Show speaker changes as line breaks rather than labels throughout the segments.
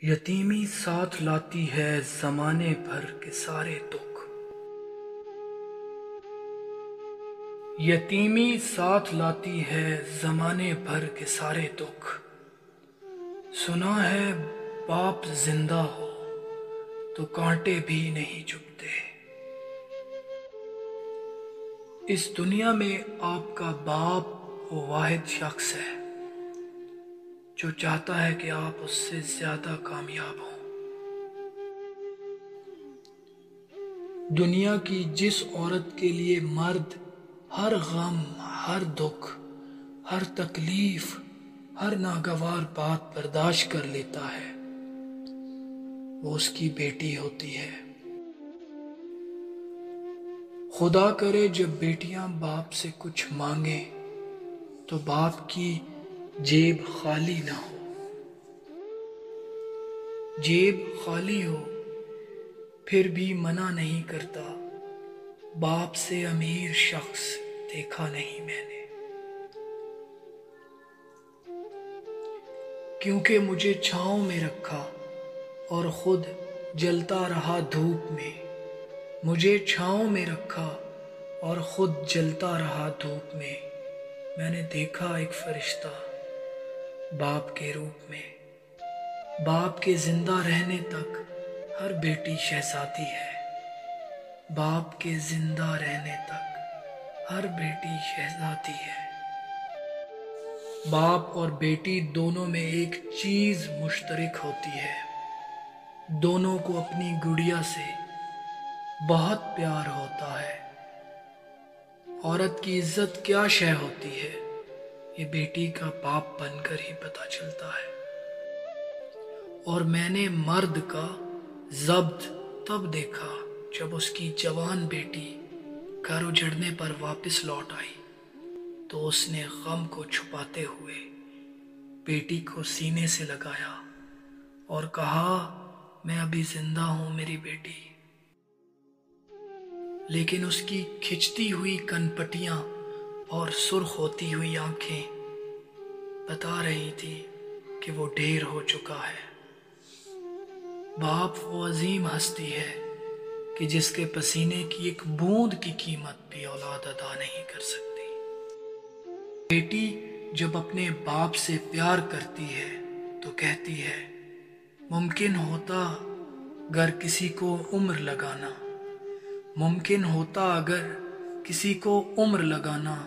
یتیمی ساتھ لاتی ہے زمانے بھر کے سارے دکھ۔ یتیمی ساتھ لاتی ہے زمانے بھر کے سارے دکھ۔ سنا ہے باپ زندہ ہو تو کانٹے بھی نہیں چبھتے۔ اس دنیا میں آپ کا باپ وہ واحد شخص ہے جو چاہتا ہے کہ آپ اس سے زیادہ کامیاب ہوں۔ دنیا کی جس عورت کے لیے مرد ہر غم، ہر دکھ، ہر تکلیف، ہر ناگوار بات برداشت کر لیتا ہے، وہ اس کی بیٹی ہوتی ہے۔ خدا کرے جب بیٹیاں باپ سے کچھ مانگیں تو باپ کی جیب خالی نہ ہو۔ جیب خالی ہو پھر بھی منع نہیں کرتا، باپ سے امیر شخص دیکھا نہیں میں نے۔ کیونکہ مجھے چھاؤں میں رکھا اور خود جلتا رہا دھوپ میں۔ مجھے چھاؤں میں رکھا اور خود جلتا رہا دھوپ میں۔ میں نے دیکھا ایک فرشتہ باپ کے روپ میں۔ باپ کے زندہ رہنے تک ہر بیٹی شہزادی ہے۔ باپ کے زندہ رہنے تک ہر بیٹی شہزادی ہے۔ باپ اور بیٹی دونوں میں ایک چیز مشترک ہوتی ہے، دونوں کو اپنی گڑیا سے بہت پیار ہوتا ہے۔ عورت کی عزت کیا شے ہوتی ہے، یہ بیٹی کا باپ بن کر ہی پتہ چلتا ہے۔ اور میں نے مرد کا ضبط تب دیکھا جب اس کی جوان بیٹی گھر اجڑنے پر واپس لوٹ آئی تو اس نے غم کو چھپاتے ہوئے بیٹی کو سینے سے لگایا اور کہا، میں ابھی زندہ ہوں میری بیٹی۔ لیکن اس کی کھچتی ہوئی کنپٹیاں اور سرخ ہوتی ہوئی آنکھیں بتا رہی تھی کہ وہ ڈھیر ہو چکا ہے۔ باپ وہ عظیم ہستی ہے کہ جس کے پسینے کی ایک بوند کی قیمت بھی اولاد ادا نہیں کر سکتی۔ بیٹی جب اپنے باپ سے پیار کرتی ہے تو کہتی ہے، ممکن ہوتا اگر کسی کو عمر لگانا، ممکن ہوتا اگر کسی کو عمر لگانا،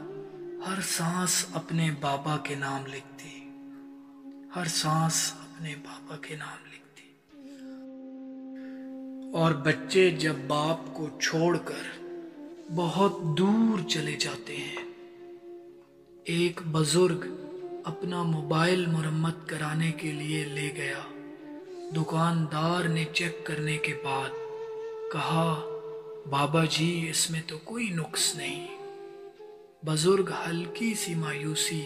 ہر سانس اپنے بابا کے نام لکھتی، ہر سانس اپنے بابا کے نام لکھتی۔ اور بچے جب باپ کو چھوڑ کر بہت دور چلے جاتے ہیں، ایک بزرگ اپنا موبائل مرمت کرانے کے لیے لے گیا۔ دکاندار نے چیک کرنے کے بعد کہا، بابا جی اس میں تو کوئی نقص نہیں۔ بزرگ ہلکی سی مایوسی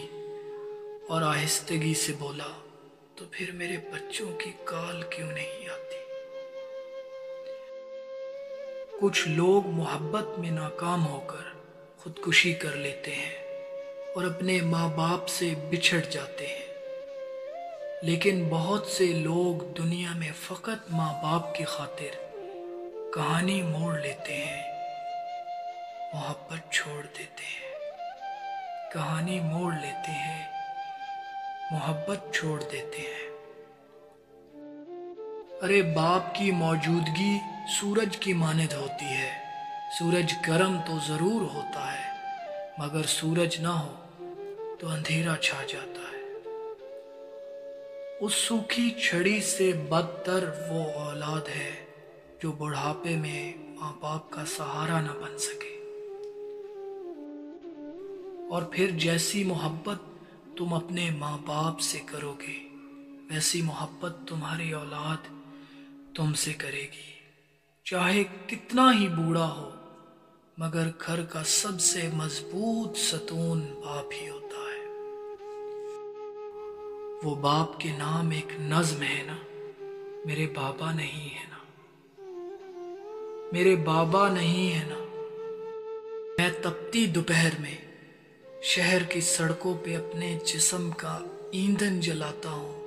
اور آہستگی سے بولا، تو پھر میرے بچوں کی کال کیوں نہیں آتی؟ کچھ لوگ محبت میں ناکام ہو کر خودکشی کر لیتے ہیں اور اپنے ماں باپ سے بچھڑ جاتے ہیں، لیکن بہت سے لوگ دنیا میں فقط ماں باپ کی خاطر کہانی موڑ لیتے ہیں، محبت چھوڑ دیتے ہیں۔ کہانی موڑ لیتے ہیں، محبت چھوڑ دیتے ہیں۔ ارے باپ کی موجودگی سورج کی مانند ہوتی ہے۔ سورج گرم تو ضرور ہوتا ہے، مگر سورج نہ ہو تو اندھیرا چھا جاتا ہے۔ اس سوکھی چھڑی سے بدتر وہ اولاد ہے جو بڑھاپے میں ماں باپ کا سہارا نہ بن سکے۔ اور پھر جیسی محبت تم اپنے ماں باپ سے کرو گے، ویسی محبت تمہاری اولاد تم سے کرے گی، چاہے کتنا ہی بوڑھا ہو، مگر گھر کا سب سے مضبوط ستون باپ ہی ہوتا ہے۔ وہ باپ کے نام ایک نظم ہے نا، میرے بابا نہیں ہے نا، میرے بابا نہیں ہے نا۔ میں تپتی دوپہر میں شہر کی سڑکوں پہ اپنے جسم کا ایندھن جلاتا ہوں،